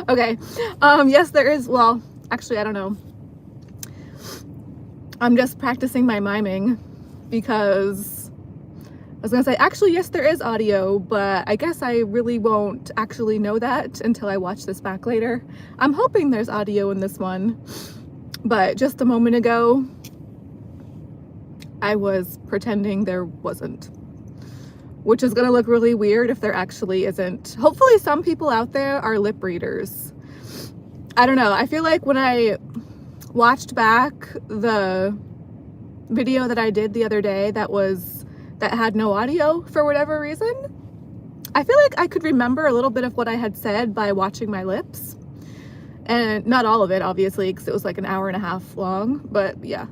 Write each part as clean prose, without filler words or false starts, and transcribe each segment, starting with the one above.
Okay. Yes, there is. Well, actually, I don't know. I'm just practicing my miming because I was gonna say, actually, yes, there is audio, but I guess I really won't actually know that until I watch this back later. I'm hoping there's audio in this one, but just a moment ago, I was pretending there wasn't, which is gonna look really weird if there actually isn't. Hopefully some people out there are lip readers. I don't know. I feel like when I watched back the video that I did the other day that had no audio for whatever reason, I feel like I could remember a little bit of what I had said by watching my lips. And not all of it, obviously, because it was like an hour and a half long, but yeah.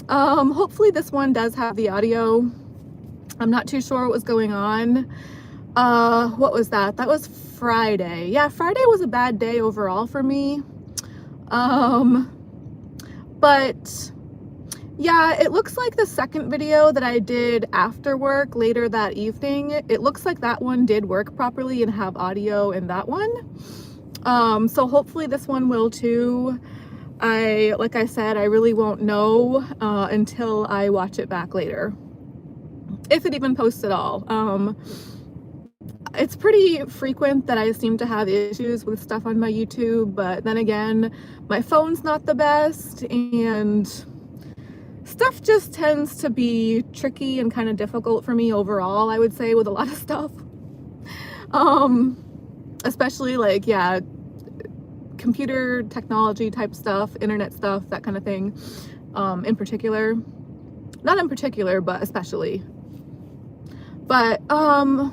Hopefully this one does have the audio. I'm not too sure what was going on. What was that? That was Friday. Yeah, Friday was a bad day overall for me. But yeah, it looks like the second video that I did after work later that evening, it looks like that one did work properly and have audio in that one. So hopefully this one will too. Like I said, I really won't know until I watch it back later, if it even posts at all. It's pretty frequent that I seem to have issues with stuff on my YouTube, but then again, my phone's not the best, and stuff just tends to be tricky and kind of difficult for me overall, I would say, with a lot of stuff. Especially like, yeah, computer technology type stuff, internet stuff, that kind of thing. In particular, not in particular, but especially. But I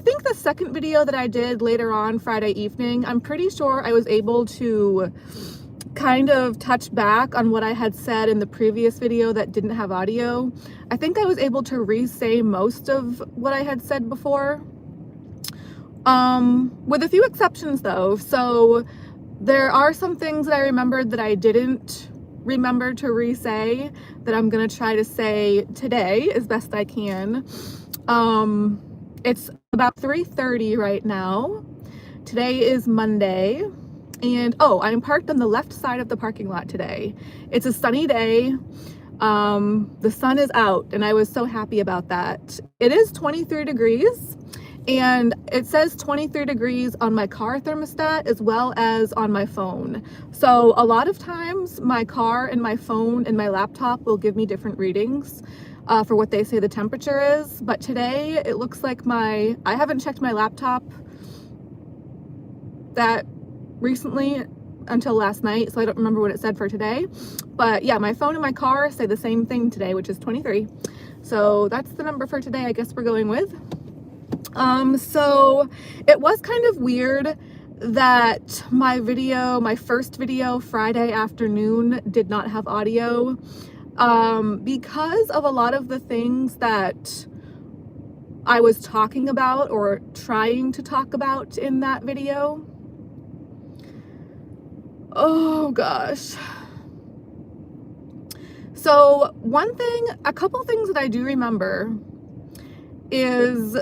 think the second video that I did later on Friday evening, I'm pretty sure I was able to kind of touch back on what I had said in the previous video that didn't have audio. I think I was able to re-say most of what I had said before, with a few exceptions though. So there are some things that I remembered that I didn't remember to re-say that I'm gonna try to say today as best I can. It's about 3:30 right now. Today is Monday, and I'm parked on the left side of the parking lot today. It's a sunny day. The sun is out, and I was so happy about that. It is 23 degrees, and it says 23 degrees on my car thermostat as well as on my phone. So a lot of times my car and my phone and my laptop will give me different readings for what they say the temperature is. But today it looks like I haven't checked my laptop that recently until last night, so I don't remember what it said for today. But yeah, my phone and my car say the same thing today, which is 23. So that's the number for today, I guess we're going with. So it was kind of weird that my first video Friday afternoon did not have audio, because of a lot of the things that I was talking about or trying to talk about in that video. Oh gosh. So a couple things that I do remember is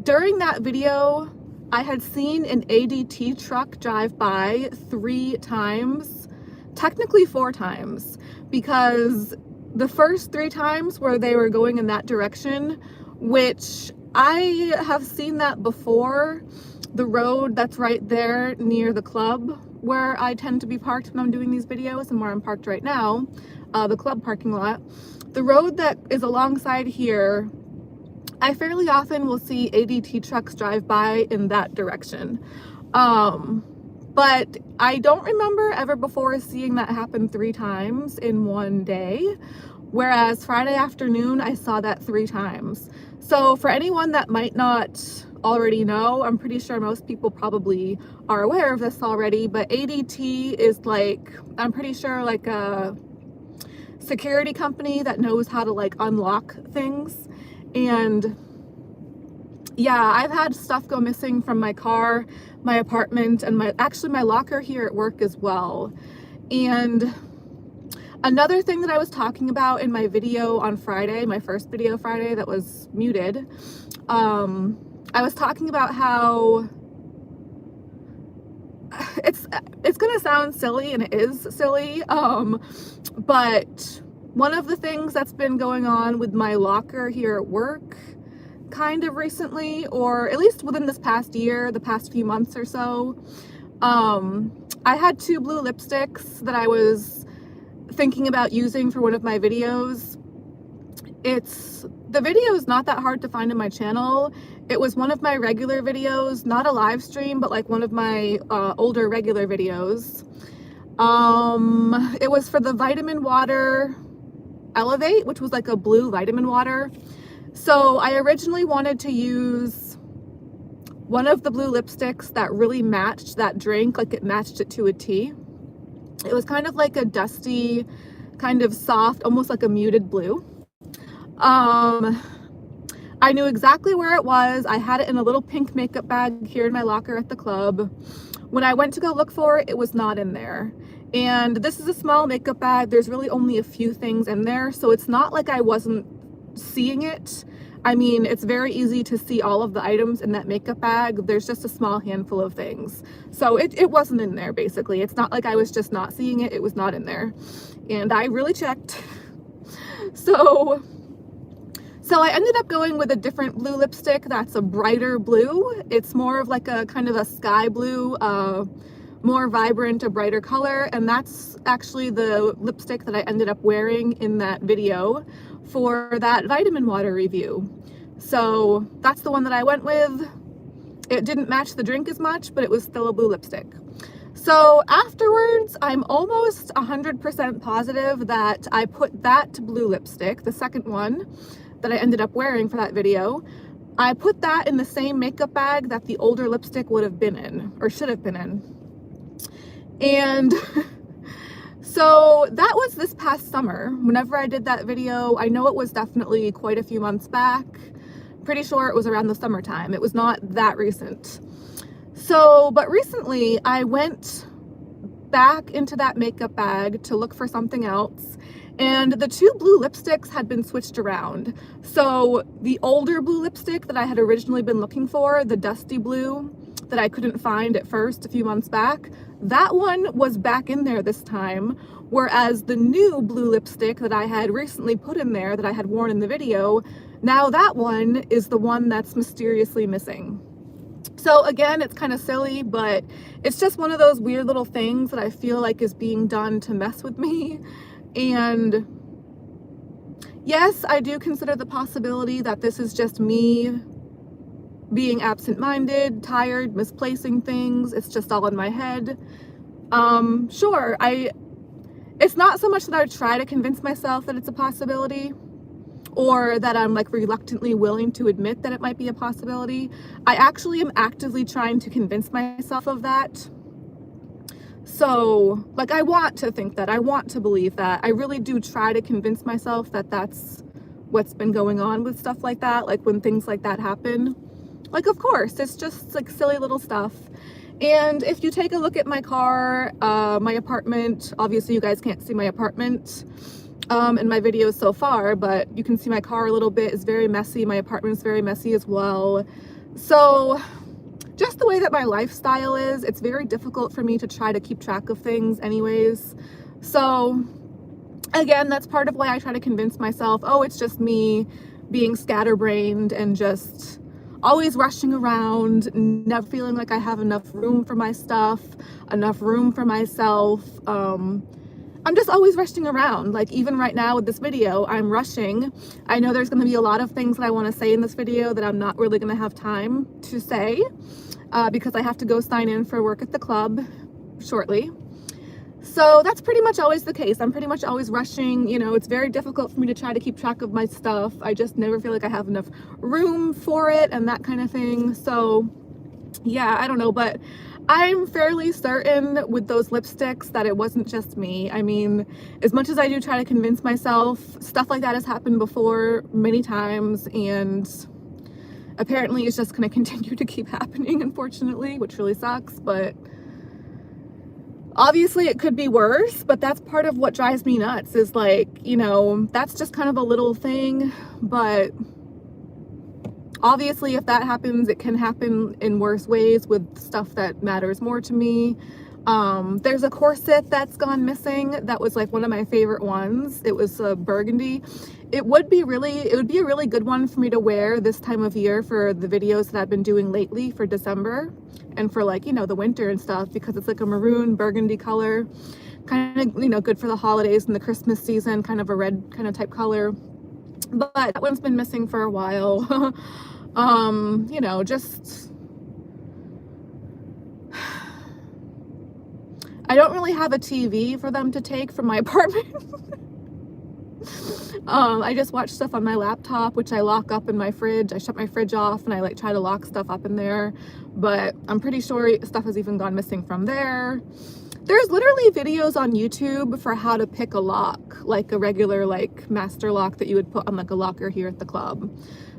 during that video, I had seen an ADT truck drive by 3 times, technically 4 times, because the first 3 times where they were going in that direction, which I have seen that before, the road that's right there near the club where I tend to be parked when I'm doing these videos and where I'm parked right now, the club parking lot, the road that is alongside here, I fairly often will see ADT trucks drive by in that direction. But I don't remember ever before seeing that happen 3 times in one day, whereas Friday afternoon I saw that 3 times. So for anyone that might not already know, I'm pretty sure most people probably are aware of this already, but ADT is like, I'm pretty sure like a security company that knows how to like unlock things. And yeah, I've had stuff go missing from my car, my apartment, and my locker here at work as well. And Another thing that I was talking about in my video on Friday, my first video Friday that was muted, I was talking about how it's gonna sound silly, and it is silly, but one of the things that's been going on with my locker here at work kind of recently, or at least within this past year, the past few months or so, I had 2 blue lipsticks that I was thinking about using for one of my videos. The video is not that hard to find in my channel. It was one of my regular videos, not a live stream, but like one of my older regular videos. It was for the vitamin water Elevate, which was like a blue vitamin water. So I originally wanted to use one of the blue lipsticks that really matched that drink, like it matched it to a T. It was kind of like a dusty, kind of soft, almost like a muted blue. I knew exactly where it was. I had it in a little pink makeup bag here in my locker at the club. When I went to go look for it, it was not in there. And this is a small makeup bag. There's really only a few things in there, so it's not like I wasn't seeing it. I mean, it's very easy to see all of the items in that makeup bag. There's just a small handful of things. So it wasn't in there, basically. It's not like I was just not seeing it. It was not in there. And I really checked. So I ended up going with a different blue lipstick that's a brighter blue. It's more of like a kind of a sky blue, more vibrant, a brighter color. And that's actually the lipstick that I ended up wearing in that video for that vitamin water review. So that's the one that I went with. It didn't match the drink as much, but it was still a blue lipstick. So afterwards, I'm almost 100% positive that I put that blue lipstick, the second one that I ended up wearing for that video, I put that in the same makeup bag that the older lipstick would have been in, or should have been in. And so that was this past summer. Whenever I did that video, I know it was definitely quite a few months back. Pretty sure it was around the summertime. It was not that recent. So, but recently I went back into that makeup bag to look for something else, and the 2 blue lipsticks had been switched around. So the older blue lipstick that I had originally been looking for, the dusty blue that I couldn't find at first a few months back, that one was back in there this time, whereas the new blue lipstick that I had recently put in there that I had worn in the video, now that one is the one that's mysteriously missing. So again, it's kind of silly, but it's just one of those weird little things that I feel like is being done to mess with me. And yes, I do consider the possibility that this is just me being absent-minded, tired, misplacing things. It's just all in my head. Sure, it's not so much that I try to convince myself that it's a possibility, or that I'm like reluctantly willing to admit that it might be a possibility. I actually am actively trying to convince myself of that. So, like, I want to think that, I want to believe that. I really do try to convince myself that that's what's been going on with stuff like that, like when things like that happen. Like, of course, it's just like silly little stuff. And if you take a look at my car, my apartment, obviously you guys can't see my apartment in my videos so far, but you can see my car a little bit. It's very messy. My apartment is very messy as well. So just the way that my lifestyle is, it's very difficult for me to try to keep track of things anyways. So again, that's part of why I try to convince myself, oh, it's just me being scatterbrained and just always rushing around, never feeling like I have enough room for my stuff, enough room for myself. I'm just always rushing around. Like even right now with this video, I'm rushing. I know there's gonna be a lot of things that I wanna say in this video that I'm not really gonna have time to say because I have to go sign in for work at the club shortly. So that's pretty much always the case. I'm pretty much always rushing. You know, it's very difficult for me to try to keep track of my stuff. I just never feel like I have enough room for it and that kind of thing. So yeah, I don't know, but I'm fairly certain with those lipsticks that it wasn't just me. I mean, as much as I do try to convince myself, stuff like that has happened before many times, and apparently it's just going to continue to keep happening, unfortunately, which really sucks. But Obviously it could be worse, but that's part of what drives me nuts, is like, you know, that's just kind of a little thing. But obviously if that happens, it can happen in worse ways with stuff that matters more to me. There's a corset that's gone missing that was like one of my favorite ones. It was burgundy. It would be a really good one for me to wear this time of year for the videos that I've been doing lately for December and for, like, you know, the winter and stuff, because it's like a maroon burgundy color, kind of, you know, good for the holidays and the Christmas season, kind of a red kind of type color. But that one's been missing for a while. You know, just, I don't really have a TV for them to take from my apartment. I just watch stuff on my laptop, which I lock up in my fridge. I shut my fridge off and I like try to lock stuff up in there, but I'm pretty sure stuff has even gone missing from there. There's literally videos on YouTube for how to pick a lock, like a regular like master lock that you would put on like a locker here at the club.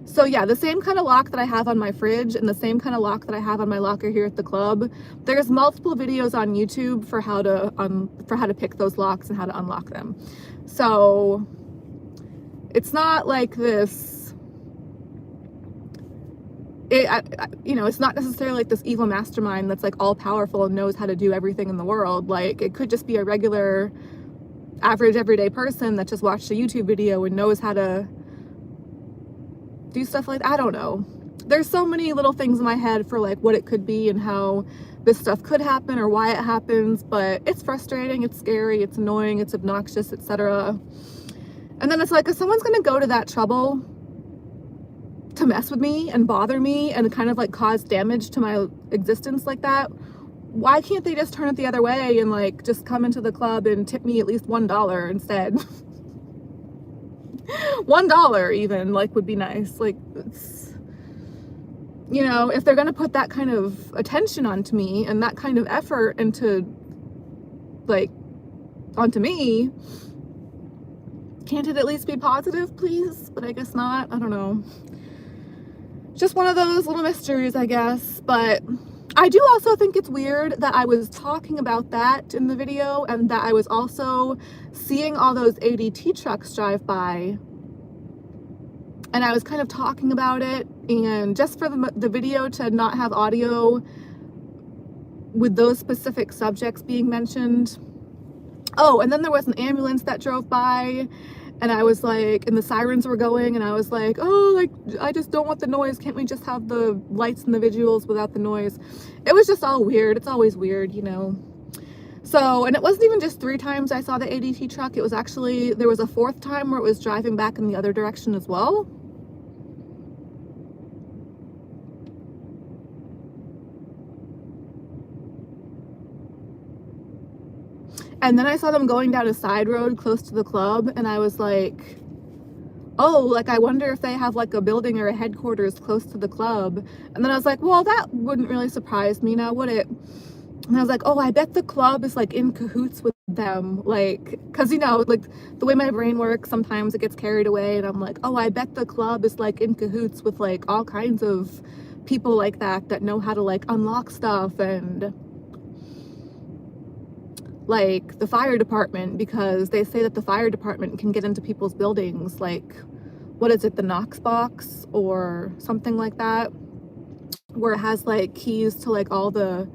So yeah, the same kind of lock that I have on my fridge and the same kind of lock that I have on my locker here at the club, there's multiple videos on YouTube for how to pick those locks and how to unlock them. So it's not like this, you know, it's not necessarily like this evil mastermind that's like all powerful and knows how to do everything in the world. Like, it could just be a regular, average, everyday person that just watched a YouTube video and knows how to do stuff like that. I don't know. There's so many little things in my head for like what it could be and how this stuff could happen or why it happens, but it's frustrating, it's scary, it's annoying, it's obnoxious, etc. And then it's like, if someone's gonna go to that trouble to mess with me and bother me and kind of like cause damage to my existence like that, why can't they just turn it the other way and like just come into the club and tip me at least $1 instead? $1 even, like, would be nice. Like, it's, you know, if they're gonna put that kind of attention onto me and that kind of effort into, like, onto me, can't it at least be positive, please? But I guess not. I don't know. Just one of those little mysteries, I guess. But I do also think it's weird that I was talking about that in the video and that I was also seeing all those ADT trucks drive by. And I was kind of talking about it, and just for the video to not have audio with those specific subjects being mentioned. Oh, and then there was an ambulance that drove by, and I was like, and the sirens were going, and I was like, oh, like, I just don't want the noise. Can't we just have the lights and the visuals without the noise? It was just all weird. It's always weird, you know. So, and it wasn't even just 3 times I saw the ADT truck. It was actually, there was a 4th time where it was driving back in the other direction as well. And then I saw them going down a side road close to the club, and I was like, oh, like, I wonder if they have like a building or a headquarters close to the club. And then I was like, well, that wouldn't really surprise me now, would it? And I was like, oh, I bet the club is like in cahoots with them, like, because, you know, like the way my brain works, sometimes it gets carried away, and I'm like, oh, I bet the club is like in cahoots with like all kinds of people like that know how to like unlock stuff, and like the fire department, because they say that the fire department can get into people's buildings, like, what is it, the Knox box or something like that, where it has like keys to like all the,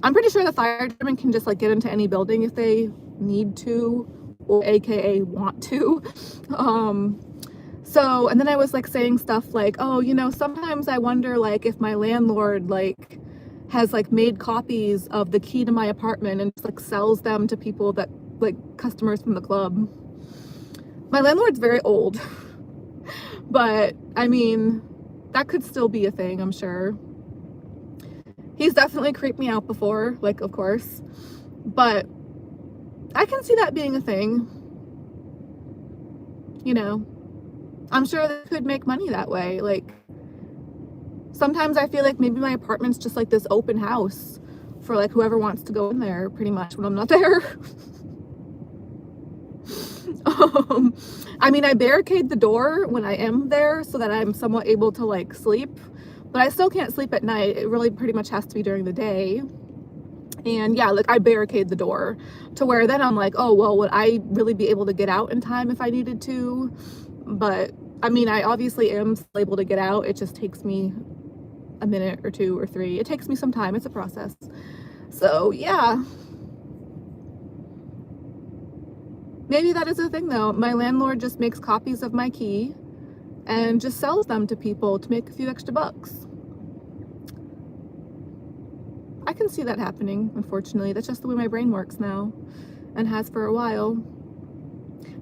I'm pretty sure the fire department can just like get into any building if they need to, or aka want to. So, and then I was like saying stuff like, oh, you know, sometimes I wonder like if my landlord like has like made copies of the key to my apartment and just like sells them to people that like customers from the club. My landlord's very old, but I mean, that could still be a thing, I'm sure. He's definitely creeped me out before, like, of course, but I can see that being a thing. You know, I'm sure they could make money that way. Like, sometimes I feel like maybe my apartment's just like this open house for like whoever wants to go in there, pretty much, when I'm not there. I mean, I barricade the door when I am there so that I'm somewhat able to like sleep, but I still can't sleep at night. It really pretty much has to be during the day. And yeah, like I barricade the door to where then I'm like, oh, well, would I really be able to get out in time if I needed to? But I mean, I obviously am still able to get out. It just takes me a minute or two or three. It takes me some time. It's a process. So yeah. Maybe that is a thing though. My landlord just makes copies of my key and just sells them to people to make a few extra bucks. I can see that happening, unfortunately. That's just the way my brain works now, and has for a while.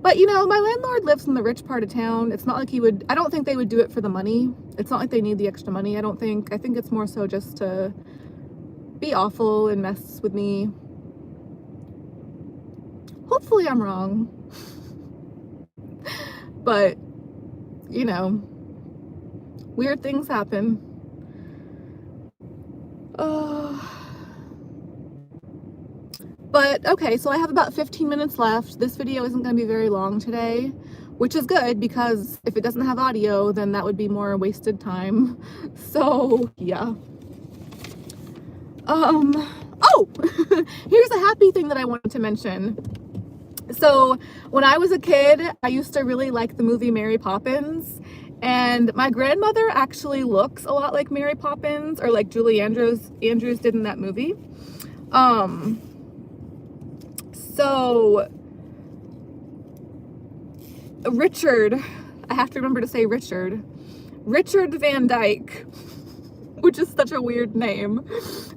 But you know, my landlord lives in the rich part of town. It's not like he would, I don't think they would do it for the money. It's not like they need the extra money, I don't think. I think it's more so just to be awful and mess with me. Hopefully I'm wrong. But, you know, weird things happen. But okay, so I have about 15 minutes left. This video isn't going to be very long today, which is good because if it doesn't have audio, then that would be more wasted time. So yeah. Oh, here's a happy thing that I wanted to mention. So when I was a kid, I used to really like the movie Mary Poppins, and my grandmother actually looks a lot like Mary Poppins, or like Julie Andrews did in that movie. So Richard, I have to remember to say Richard Van Dyke, which is such a weird name.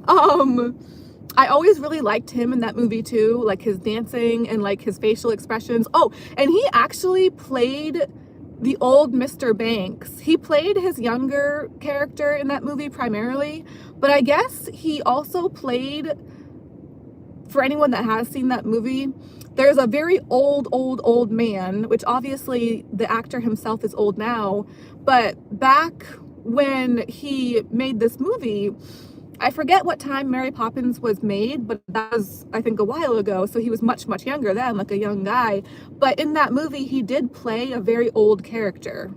I always really liked him in that movie too, like his dancing and like his facial expressions. Oh, and he actually played the old Mr. Banks. He played his younger character in that movie primarily, but I guess he also played, for anyone that has seen that movie, there's a very old man, which obviously the actor himself is old now, but back when he made this movie, I forget what time Mary Poppins was made, but that was, I think, a while ago, so he was much younger then, like a young guy. But in that movie, he did play a very old character.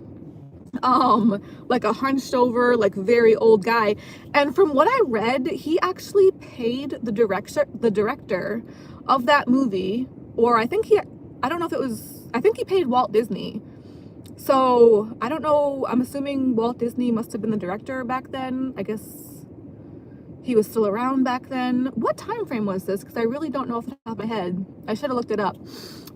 Like a hunched over, like very old guy. And from what I read, he actually paid the director of that movie, or I think I don't know if it was, I think he paid Walt Disney. So I don't know, I'm assuming Walt Disney must have been the director back then. I guess he was still around back then. What time frame was this? Because I really don't know off the top of my head. I should have looked it up.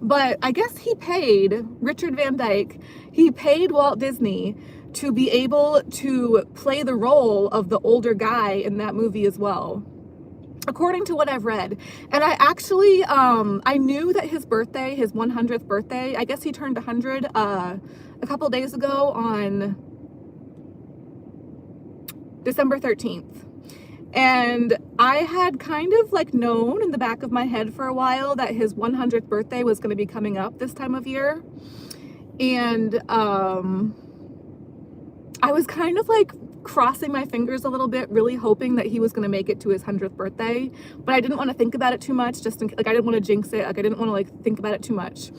But I guess he paid, Richard Van Dyke, he paid Walt Disney to be able to play the role of the older guy in that movie as well, according to what I've read. And I actually, I knew that his birthday, his 100th birthday, I guess he turned 100 a couple days ago on December 13th. And I had kind of like known in the back of my head for a while that his 100th birthday was going to be coming up this time of year. And I was kind of like crossing my fingers a little bit, really hoping that he was going to make it to his 100th birthday. But I didn't want to think about it too much, just like I didn't want to jinx it. Like I didn't want to like think about it too much.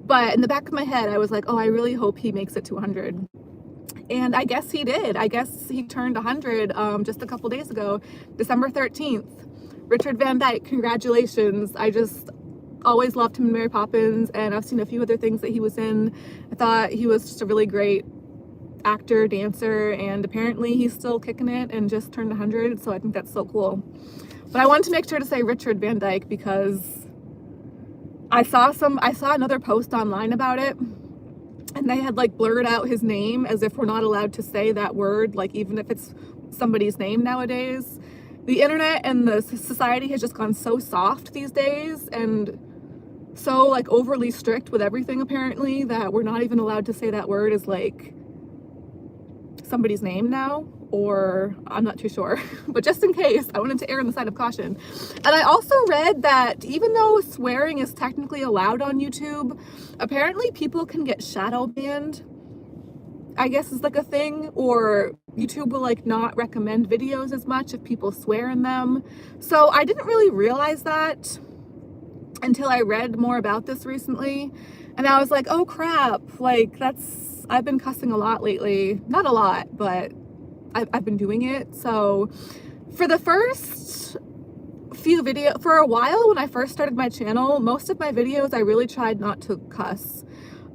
But in the back of my head, I was like, oh, I really hope he makes it to 100. And I guess he did. I guess he turned 100 just a couple days ago, December 13th. Richard Van Dyke, congratulations. I just always loved him in Mary Poppins, and I've seen a few other things that he was in. I thought he was just a really great actor, dancer, and apparently he's still kicking it and just turned 100, so I think that's so cool. But I wanted to make sure to say Richard Van Dyke because I saw another post online about it, and they had like blurred out his name as if we're not allowed to say that word, like even if it's somebody's name nowadays. The internet and the society has just gone so soft these days and so like overly strict with everything apparently that we're not even allowed to say that word as like somebody's name now, or I'm not too sure. But just in case, I wanted to err on the side of caution. And I also read that even though swearing is technically allowed on YouTube, apparently people can get shadow banned, I guess is like a thing, or YouTube will like not recommend videos as much if people swear in them. So I didn't really realize that until I read more about this recently. And I was like, oh crap, like I've been cussing a lot lately. Not a lot, but I've been doing it. So for the first for a while when I first started my channel, most of my videos I really tried not to cuss.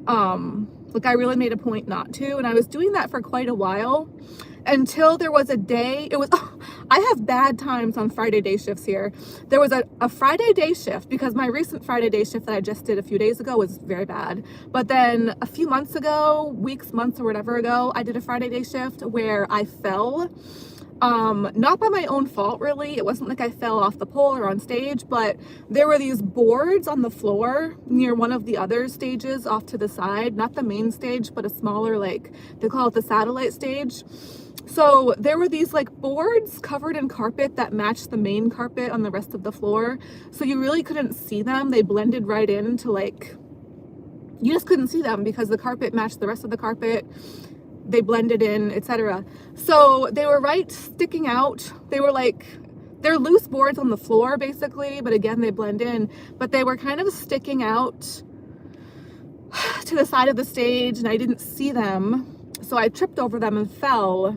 Like I really made a point not to, and I was doing that for quite a while until there was a day. It was I have bad times on Friday day shifts here. There was a Friday day shift because my recent Friday day shift that I just did a few days ago was very bad. But then a few months ago, months or whatever ago, I did a Friday day shift where I fell. Not by my own fault, really. It wasn't like I fell off the pole or on stage, but there were these boards on the floor near one of the other stages off to the side, not the main stage, but a smaller, like, they call it the satellite stage. So there were these like boards covered in carpet that matched the main carpet on the rest of the floor. So you really couldn't see them. They blended right into like, you just couldn't see them because the carpet matched the rest of the carpet. They blended in, etc. So they were right sticking out. They were like, they're loose boards on the floor basically, but again, they blend in, but they were kind of sticking out to the side of the stage and I didn't see them. So I tripped over them and fell.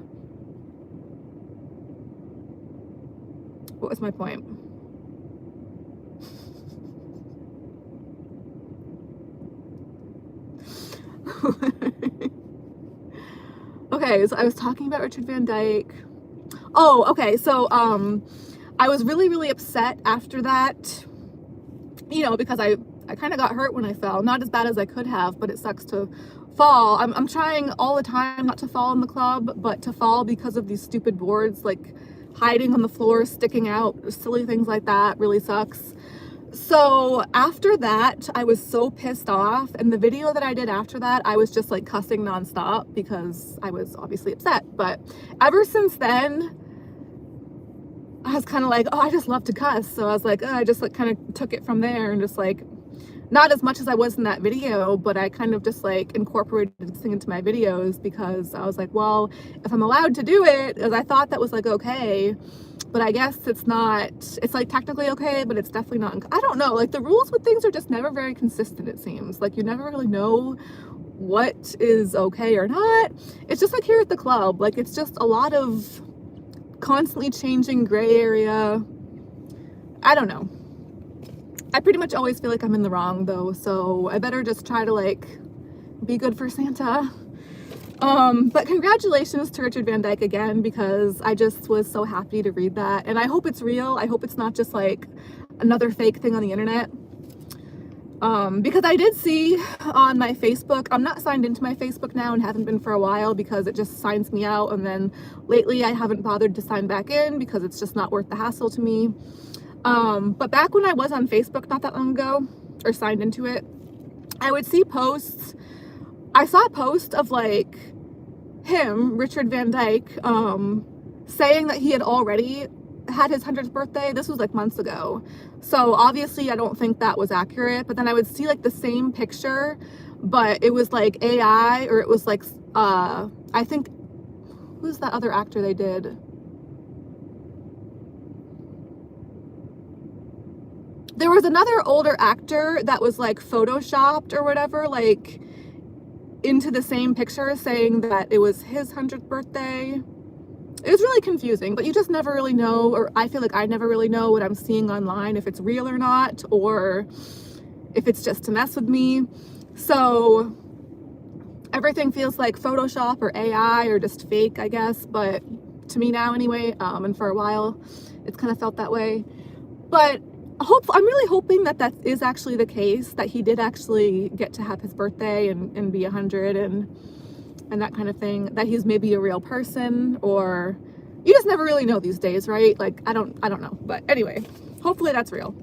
What was my point? Okay, so I was talking about Richard Van Dyke. Oh, okay, so I was really upset after that, you know, because I kind of got hurt when I fell. Not as bad as I could have, but it sucks to fall. I'm trying all the time not to fall in the club, but to fall because of these stupid boards, like hiding on the floor, sticking out, silly things like that really sucks. So after that, I was so pissed off, and the video that I did after that, I was just like cussing nonstop because I was obviously upset. But ever since then, I was kind of like, oh, I just love to cuss. So I was like, oh, I just like kind of took it from there and just like, not as much as I was in that video, but I kind of just like incorporated this thing into my videos because I was like, well, if I'm allowed to do it, because I thought that was like okay, but I guess it's not, it's like technically okay, but it's definitely not. I don't know, like the rules with things are just never very consistent, it seems. Like you never really know what is okay or not. It's just like here at the club, like it's just a lot of constantly changing gray area. I don't know. I pretty much always feel like I'm in the wrong though, so I better just try to like be good for Santa. But congratulations to Richard Van Dyke again, because I just was so happy to read that, and I hope it's real. I hope it's not just like another fake thing on the internet. Because I did see on my Facebook, I'm not signed into my Facebook now and haven't been for a while because it just signs me out, and then lately I haven't bothered to sign back in because it's just not worth the hassle to me. But back when I was on Facebook not that long ago, or signed into it, I would see posts. I saw a post of like him, Richard Van Dyke, saying that he had already had his 100th birthday. This was like months ago. So obviously I don't think that was accurate, but then I would see like the same picture, but it was like AI, or it was like, I think, who's that other actor they did? There was another older actor that was like photoshopped or whatever, like into the same picture, saying that it was his 100th birthday. It was really confusing, but you just never really know, or I feel like I never really know what I'm seeing online, if it's real or not, or if it's just to mess with me. So everything feels like Photoshop or AI or just fake, I guess, but to me now anyway, and for a while it's kind of felt that way. But I'm really hoping that that is actually the case, that he did actually get to have his birthday and be 100 and that kind of thing, that he's maybe a real person, or you just never really know these days, right? Like I don't know, but anyway, hopefully that's real.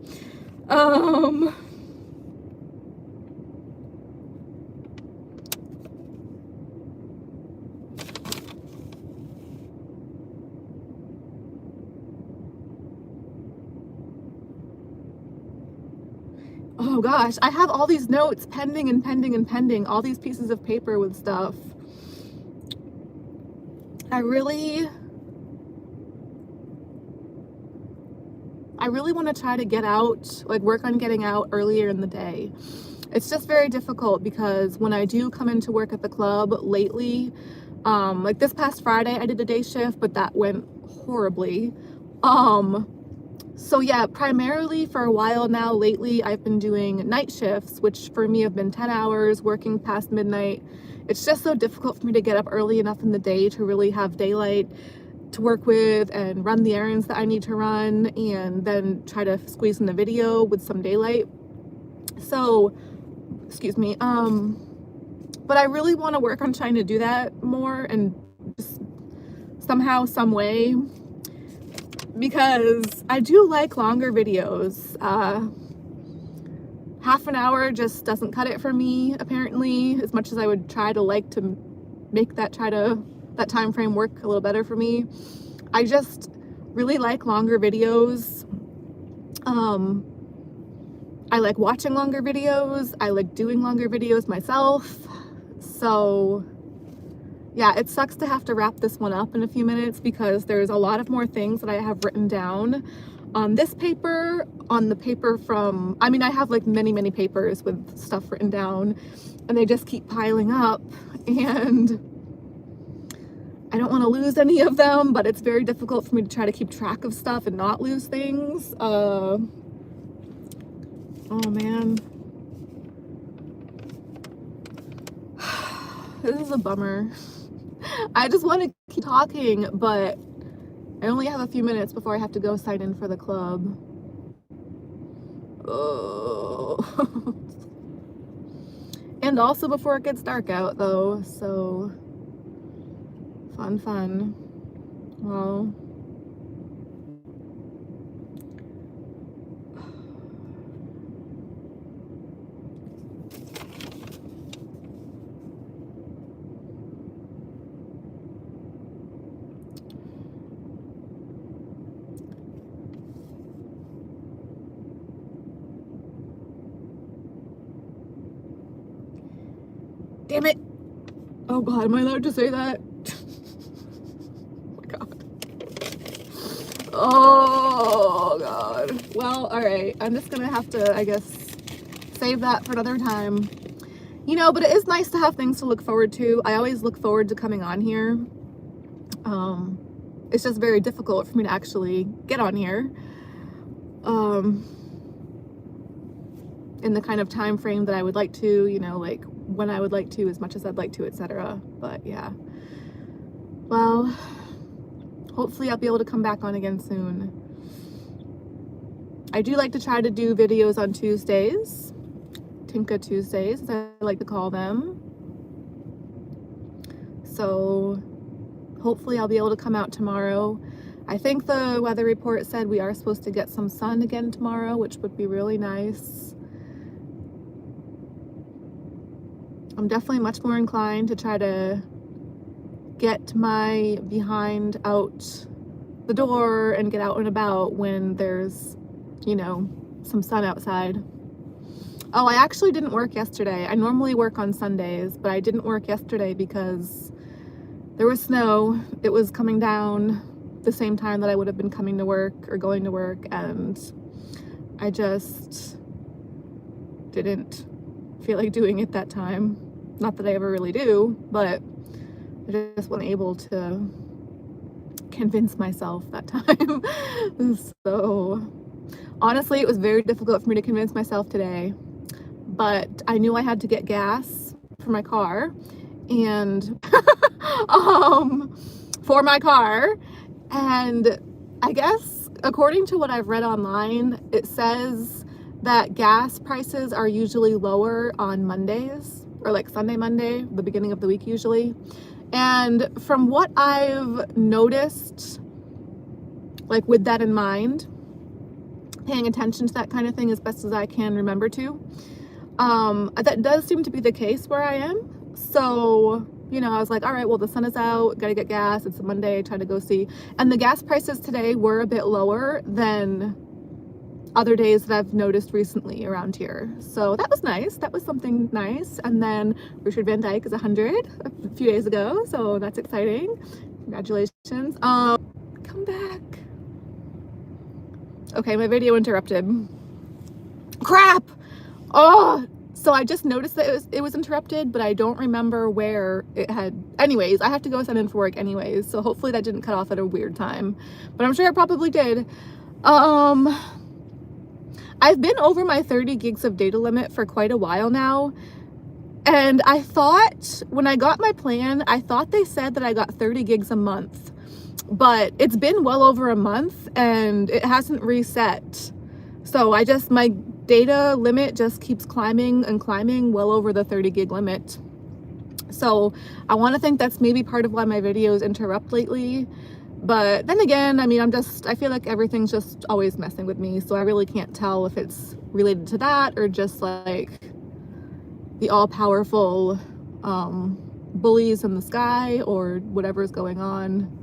Oh gosh, I have all these notes pending and pending and pending, all these pieces of paper with stuff. I really want to try to get out, like work on getting out earlier in the day. It's just very difficult because when I do come into work at the club lately, like this past Friday I did a day shift, but that went horribly. So yeah, primarily for a while now, lately, I've been doing night shifts, which for me have been 10 hours, working past midnight. It's just so difficult for me to get up early enough in the day to really have daylight to work with and run the errands that I need to run, and then try to squeeze in the video with some daylight. So, excuse me, but I really want to work on trying to do that more, and just somehow, some way, because I do like longer videos. Half an hour just doesn't cut it for me, apparently, as much as I would try to like to make that time frame work a little better for me. I just really like longer videos. I like watching longer videos. I like doing longer videos myself. So yeah, it sucks to have to wrap this one up in a few minutes, because there's a lot of more things that I have written down on this paper, on the paper from, I mean, I have like many papers with stuff written down, and they just keep piling up, and I don't want to lose any of them, but it's very difficult for me to try to keep track of stuff and not lose things. Oh man. This is a bummer. I just want to keep talking, but I only have a few minutes before I have to go sign in for the club. Oh. And also before it gets dark out, though, so fun. Well, damn it. Oh God, am I allowed to say that? Oh my God. Oh God. Well, all right. I'm just gonna have to, I guess, save that for another time. You know, but it is nice to have things to look forward to. I always look forward to coming on here. It's just very difficult for me to actually get on here. In the kind of time frame that I would like to, you know, like when I would like to, as much as I'd like to, etc. But yeah. Well, hopefully I'll be able to come back on again soon. I do like to try to do videos on Tuesdays. Tinka Tuesdays, as I like to call them. So hopefully I'll be able to come out tomorrow. I think the weather report said we are supposed to get some sun again tomorrow, which would be really nice. I'm definitely much more inclined to try to get my behind out the door and get out and about when there's, you know, some sun outside. Oh, I actually didn't work yesterday. I normally work on Sundays, but I didn't work yesterday because there was snow. It was coming down the same time that I would have been coming to work or going to work, and I just didn't feel like doing it that time. Not that I ever really do, but I just wasn't able to convince myself that time. So honestly, it was very difficult for me to convince myself today, but I knew I had to get gas for my car, and for my car, and I guess according to what I've read online, it says that gas prices are usually lower on Mondays, or like Sunday, Monday, the beginning of the week usually. And from what I've noticed, like with that in mind, paying attention to that kind of thing as best as I can remember to, that does seem to be the case where I am. So, you know, I was like, all right, well, the sun is out, gotta get gas, it's a Monday, try to go see. And the gas prices today were a bit lower than other days that I've noticed recently around here. So that was nice. That was something nice. And then Richard Van Dyke is 100 a few days ago, so that's exciting. Congratulations. Come back. Okay, my video interrupted. Crap! Oh, so I just noticed that it was interrupted, but I don't remember where it had. Anyways, I have to go sign in for work anyways, so hopefully that didn't cut off at a weird time, but I'm sure it probably did. Um, I've been over my 30 gigs of data limit for quite a while now. And I thought when I got my plan, I thought they said that I got 30 gigs a month, but it's been well over a month and it hasn't reset. So my data limit just keeps climbing and climbing well over the 30 gig limit. So I want to think that's maybe part of why my videos interrupt lately. But then again, I mean, I feel like everything's just always messing with me. So I really can't tell if it's related to that or just like the all-powerful bullies in the sky or whatever's going on.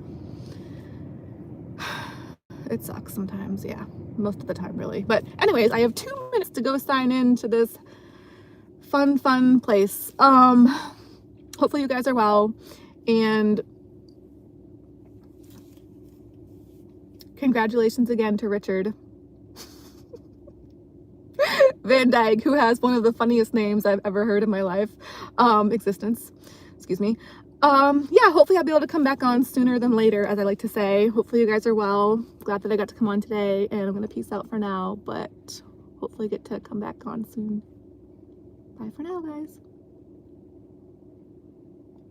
It sucks sometimes, yeah, most of the time really. But anyways, I have 2 minutes to go sign in to this fun place. Hopefully you guys are well, and congratulations again to Richard Van Dyke, who has one of the funniest names I've ever heard in my life, existence, excuse me. Yeah, hopefully I'll be able to come back on sooner than later, as I like to say. Hopefully you guys are well. Glad that I got to come on today, and I'm gonna peace out for now, but hopefully get to come back on soon. Bye for now, guys.